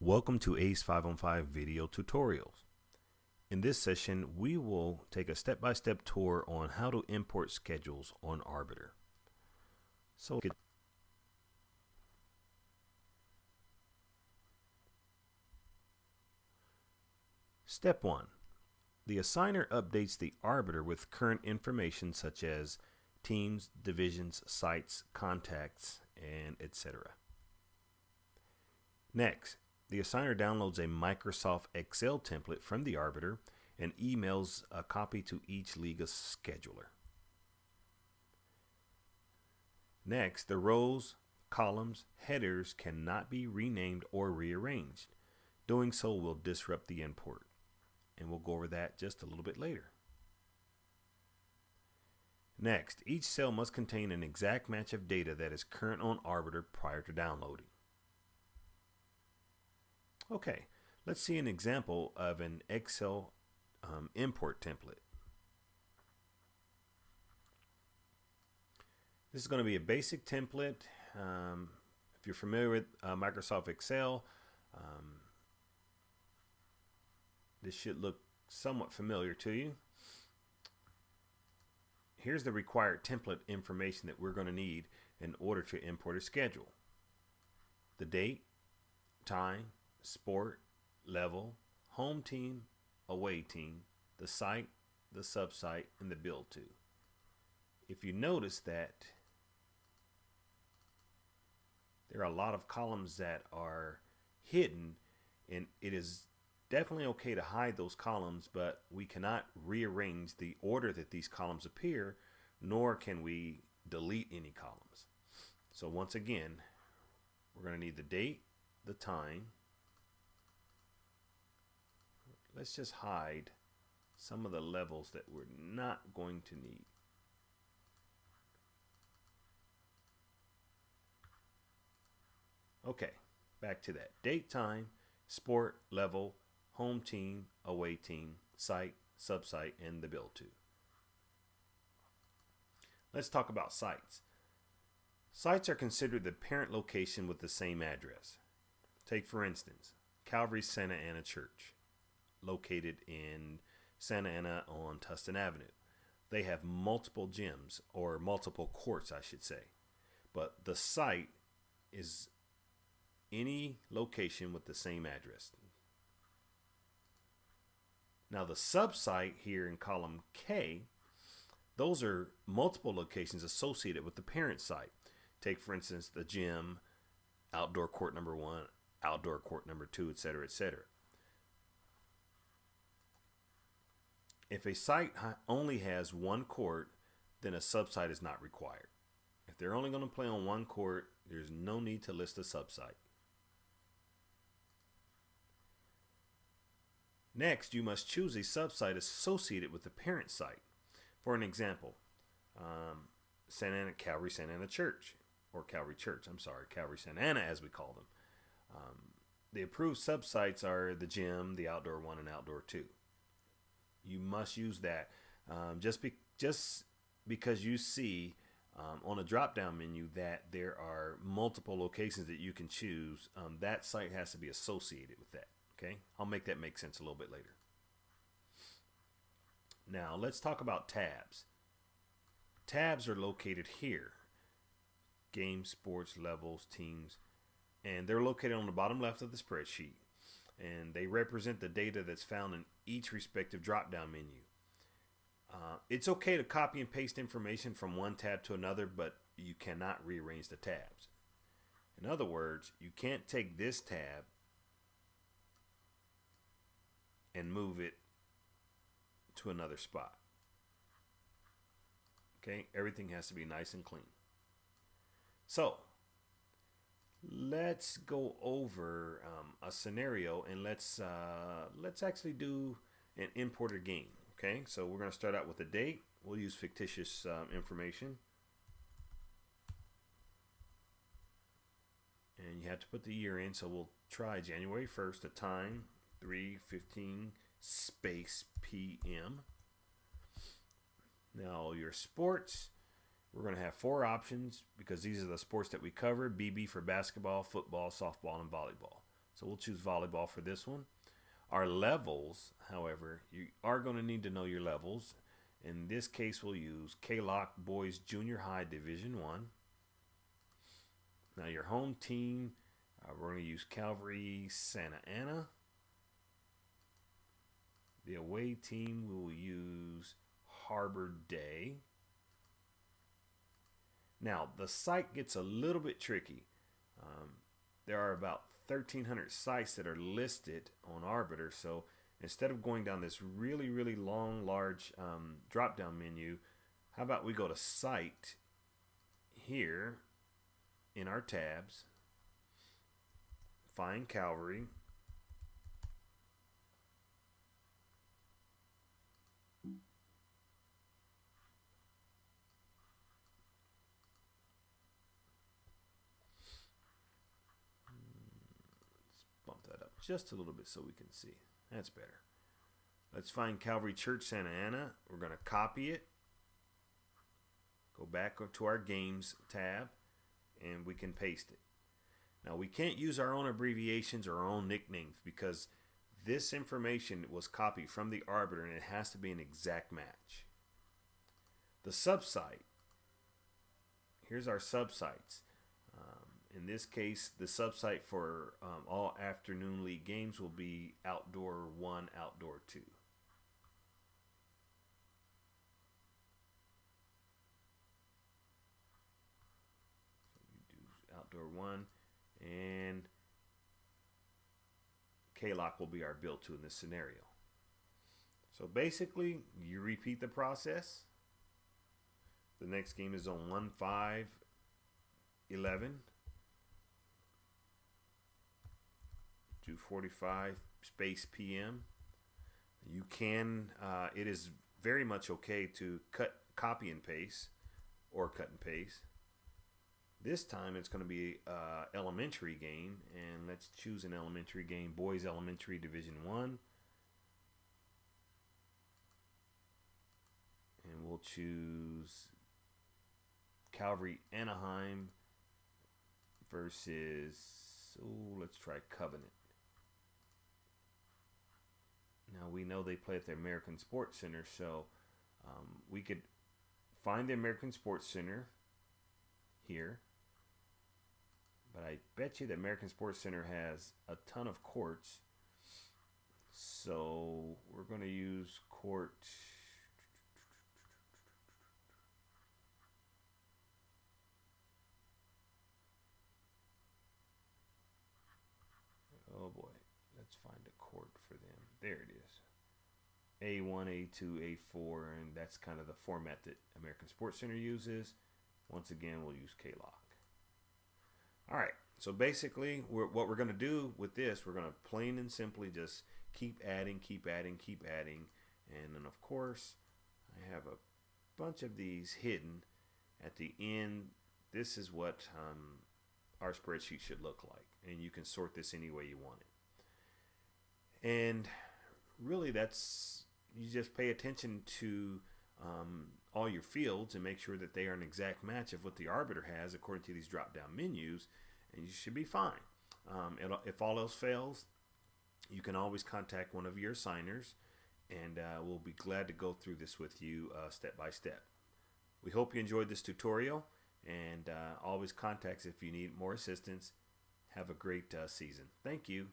Welcome to ACE 5-on-5 video tutorials. In this session, we will take a step-by-step tour on how to import schedules on Arbiter. Step 1. The assigner updates the Arbiter with current information such as teams, divisions, sites, contacts, and etc. Next, the assigner downloads a Microsoft Excel template from the Arbiter and emails a copy to each Liga scheduler. Next, the rows, columns, headers cannot be renamed or rearranged. Doing so will disrupt the import, and we'll go over that just a little bit later. Next, each cell must contain an exact match of data that is current on Arbiter prior to downloading. Okay, let's see an example of an Excel import template. This is going to be a basic template. If you're familiar with Microsoft Excel, this should look somewhat familiar to you. Here's the required template information that we're going to need in order to import a schedule. The date, time, sport, level, home team, away team, the site, the subsite, and the build to. If you notice that there are a lot of columns that are hidden, and it is definitely okay to hide those columns, but we cannot rearrange the order that these columns appear, nor can we delete any columns. So once again, we're going to need the date, the time. Let's just hide some of the levels that we're not going to need. Okay, back to that. Date, time, sport, level, home team, away team, site, subsite, and the build to. Let's talk about sites. Sites are considered the parent location with the same address. Take, for instance, Calvary Santa Ana Church, located in Santa Ana on Tustin Avenue. They have multiple gyms, or multiple courts, I should say. But the site is any location with the same address. Now the subsite here in column K, those are multiple locations associated with the parent site. Take, for instance, the gym, outdoor court number 1, outdoor court number 2, etc., etc. If a site only has one court, then a subsite is not required. If they're only going to play on one court, there's no need to list a subsite. Next, you must choose a subsite associated with the parent site. For an example, Calvary Santa Ana Church, or Calvary Santa Ana as we call them. The approved subsites are the gym, the outdoor 1, and outdoor 2. You must use that. Just because you see on a drop-down menu that there are multiple locations that you can choose, that site has to be associated with that. Okay, I'll make that make sense a little bit later. Now let's talk about tabs. Tabs are located here. Games, sports, levels, teams, and they're located on the bottom left of the spreadsheet. And they represent the data that's found in each respective drop-down menu. It's okay to copy and paste information from one tab to another, but you cannot rearrange the tabs. In other words, you can't take this tab and move it to another spot. Okay, everything has to be nice and clean. So let's go over a scenario, and let's actually do an import again. Okay, so we're going to start out with a date. We'll use fictitious information, and you have to put the year in. So we'll try January 1st. The time 3:15 space p.m. Now your sports, we're going to have 4 options because these are the sports that we covered. BB for basketball, football, softball, and volleyball. So we'll choose volleyball for this one. Our levels, however, you are going to need to know your levels. In this case, we'll use K-Lock Boys Junior High Division 1. Now your home team, we're going to use Calvary Santa Ana. The away team, we will use Harbor Day. Now, the site gets a little bit tricky. There are about 1,300 sites that are listed on Arbiter, so instead of going down this really, really long, large drop-down menu, how about we go to Site here in our tabs, find Calvary, bump that up just a little bit so we can see. That's better. Let's find Calvary Church Santa Ana. We're going to copy it. Go back to our Games tab, and we can paste it. Now, we can't use our own abbreviations or our own nicknames because this information was copied from the Arbiter, and it has to be an exact match. The subsite. Here's our subsites. In this case, the subsite for all afternoon league games will be Outdoor 1, Outdoor 2. So we do Outdoor 1, and K-Lock will be our build 2 in this scenario. So basically, you repeat the process. The next game is on 1/5/11. 2:45 space PM. You can, it is very much okay to copy and paste, or cut and paste. This time it's going to be elementary game, and let's choose an elementary game, Boys Elementary Division 1. And we'll choose Calvary Anaheim versus, let's try Covenant. Now we know they play at the American Sports Center, so we could find the American Sports Center here. But I bet you the American Sports Center has a ton of courts. So we're going to use court. Oh boy, let's find a court for them. There it is. A1, A2, A4, and that's kind of the format that American Sports Center uses. Once again, we'll use K-Lock. All right, so basically, what we're going to do with this, we're going to plain and simply just keep adding, keep adding, keep adding. And then, of course, I have a bunch of these hidden. At the end, this is what our spreadsheet should look like. And you can sort this any way you want it. And really, you just pay attention to all your fields and make sure that they are an exact match of what the Arbiter has according to these drop-down menus, and you should be fine. If all else fails, you can always contact one of your assigners, and we'll be glad to go through this with you step by step. We hope you enjoyed this tutorial, and always contact us if you need more assistance. Have a great season. Thank you.